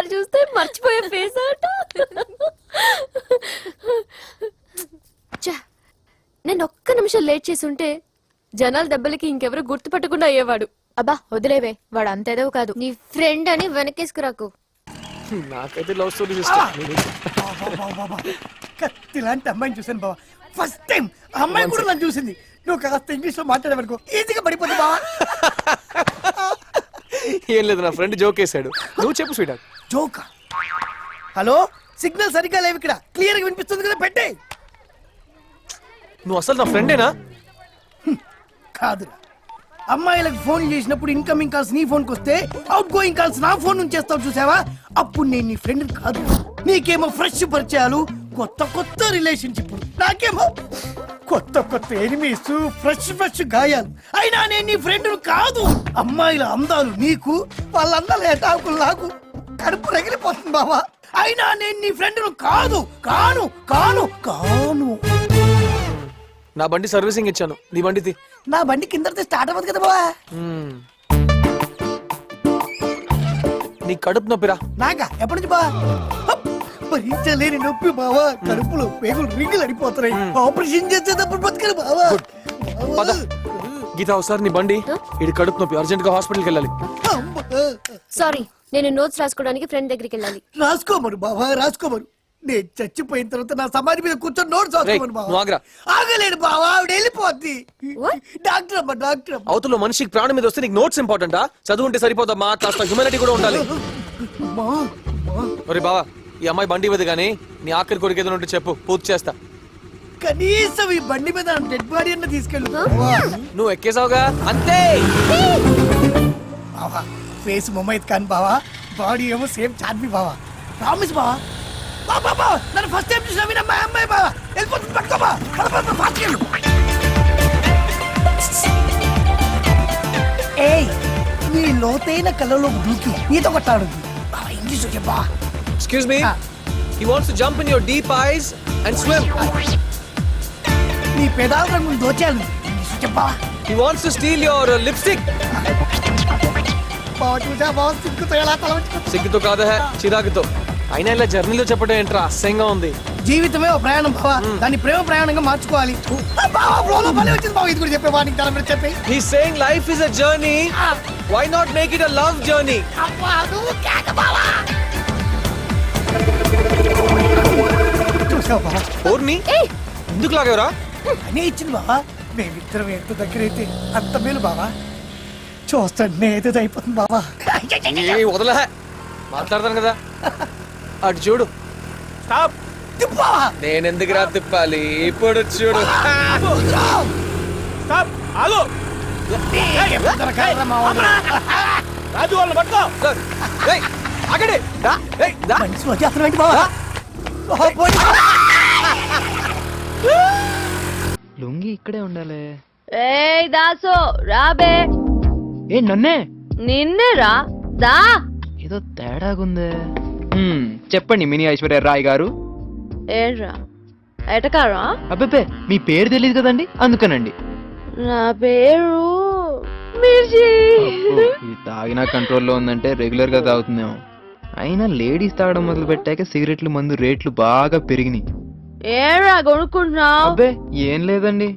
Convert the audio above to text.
ఒకసారి చూస్తే మర్చిపోయే ఫేస్ అట. నేను ఒక్క నిమిషం లేట్ చేసి ఉంటే జనాల దెబ్బలకి ఇంకెవరు గుర్తుపట్టకుండా అయ్యేవాడు. అబ్బా వదిలేవే, వాడు అంతేదో కాదు. నీ ఫ్రెండ్ అని వెనకేసుకురాకు. నాకైతే లవ్ స్టోరీ సిస్టర్. కత్తి లాంటి అమ్మాయిని చూసాను బావా, ఫస్ట్ టైం. అమ్మాయి కూడా నన్ను చూసింది. నువ్వు కాస్త ఇంగ్లీష్ లో మాట్లాడేవనుకో ఈజీగా పడిపోతుంది బావా. ఏం లేదు, నా ఫ్రెండ్ జోక్ వేసాడు. నువ్వు చెప్పు స్వీట్. జోకా? హలో, సిగ్నల్ సరిగ్గా లేవు ఇక్కడ, క్లియర్ గా వినిపిస్తుంది కదా, పెట్టే. నువ్వు అసలు నా ఫ్రెండేనా? కాదురా, అమ్మాయిలకు ఫోన్ చేసినప్పుడు ఇన్కమింగ్ కాల్స్ నీ ఫోన్ కి వస్తే అవుట్ గోయింగ్ కాల్స్ నా ఫోన్ నుంచి చేస్తావు చూసావా, అప్పుడు నేను నీ ఫ్రెండ్ కాదు. నీకేమో ఫ్రెష్ పరిచయాలు, కొత్త కొత్త రిలేషన్షిప్, నాకేమో కొత్త కొత్త ఎనిమీస్, ఫ్రెష్ గాయాలు. అయినా నేను నీ ఫ్రెండ్ కాదు. అమ్మాయిల అందాలు నీకు, వాళ్ళ అందాలు ఎటాకులు నాకు, కడుపు రగిలిపోతుంది బావా. అయినా నేను నీ ఫ్రెండ్ కాదు, కాను కాను కాను. నా బండి సర్వీసింగ్ ఇచ్చాను, నీ బండి నా బండి కింద స్టార్ట్ అవ్వదు కదా బావా. నీ కడుపు నొప్పిరా? నాకా? ఎప్పటి నుంచి బావా? భరించలేని నొప్పి బావా, కడుపులో పేగులు రింగులు అడిపోతున్నాయి. ఆపరేషన్ చేసేటప్పుడు బతకలు బావా. గీత ఒకసారి నీ బండి, ఇది కడుపు నొప్పి, అర్జెంట్ గా హాస్పిటల్కి వెళ్ళాలి. సారీ, నేను నోట్స్ రాసుకోవడానికి ఫ్రెండ్ దగ్గరికి వెళ్ళాలి. రాసుకోమరు బావా, రాసుకోమరు. నేను చచ్చిపోయిన తర్వాత నా సమాధి మీద కూర్చొని నోట్స్ రాసుకోమరు బావా. ఆగలేడు బావా, ఆవిడ వెళ్ళిపోద్ది. డాక్టర్ అమ్మా, డాక్టర్. అవతల మనిషికి ప్రాణం మీద వస్తే నీకు నోట్స్ ఇంపార్టెంటా? చదువుంటే సరిపోదమ్మా, కాస్త హ్యూమానిటీ కూడా ఉండాలి. ఒరే బావా, ఈ అమ్మాయి బండి మీద గానీ నీ ఆఖరి కోరిక ఏదైనా ఉంటే చెప్పు, పూర్తి చేస్తా. కనీసం ఈ బండి మీద డెడ్ బాడీ అన్న తీసుకెళ్ళు. నువ్వు ఎక్కేసావుగా, అంతే. బావా ఫేస్ ముమైత్ ఖాన్ బావా, బాడీ ఏమో సేమ్ చార్మి బావా. ప్రామిస్ బావా. బాబా నన్ను ఫస్ట్ టైం చూసిన విన మా అమ్మాయి బావా, వెళ్ళిపోతుంది పట్టుకోబా. ఏయ్, నీ లోతైన కళ్ళలో దూకి ఈత కొట్టాడు బావా. ఇంగ్లీష్ చెప్పా. Excuse me. He wants to jump in your deep eyes and swim. నీ పెదాల రంగును దోచాను. ఇంగ్లీష్ చెప్పా. He wants to steal your lipstick. బావా చూసా బావా, సిగ్గుతో ఎలా తల వచ్చి. సిగ్గుతో కాదా, చిరాకుతో. అయినా ఇలా జర్నీలో చెప్పడం ఏంట్రా, అసహ్యంగా ఉంది. జీవితమే ఒక ప్రయాణం బావా, దాన్ని ప్రేమ ప్రయాణంగా మార్చుకోవాలి. బావా ఫ్లోలో పని వచ్చింది బావా, ఇది కూడా చెప్పే వాడికి తల మీద చెప్పి. He's saying life is a journey. Why not make it a love journey? అబ్బా నువ్వు కేక బావా. చూసావు బావా, ఓర్ని ఎందుకు లాగేవరా? అని ఇచ్చింది బావా. మేమిద్దరం ఎంత దగ్గర అయితే అంత మేలు బావా. చూస్తాడు ఏదో అయిపోతుంది బావా. వదలే, మాట్లాడతాను కదా. అటు చూడు. స్టాప్. నేను ఎందుకురా తిప్పాలి, ఇప్పుడు చూడు. స్టాప్. ఆగు. రాజు వాళ్ళని పట్టుకో. ఆగండి. మనిషి వచ్చేస్తున్నాడు బావా. లుంగి ఇక్కడే ఉండాలి. ఏయ్ దాసు రాబే. ఏ నన్నే? నిన్నే రా, దా. ఏదో తేడాగుందే. చెప్పండి మినీ ఐశ్వర్య రాయ్ గారు. ఏంట్రా ఎటకారా? అబ్బే మీ పేరు తెలియదు కదండి, అందుకనండి. నా పేరు మిర్చి. ఇది తాగినా కంట్రోల్లో ఉందంటే రెగ్యులర్ గా తాగుతుందేమో. అయినా లేడీస్ తాగడం మొదలు పెట్టాక సిగరెట్లు మందు రేట్లు బాగా పెరిగినాయి. ఏరా కొనుక్కుంటున్నావు? అబ్బే ఏం లేదండి.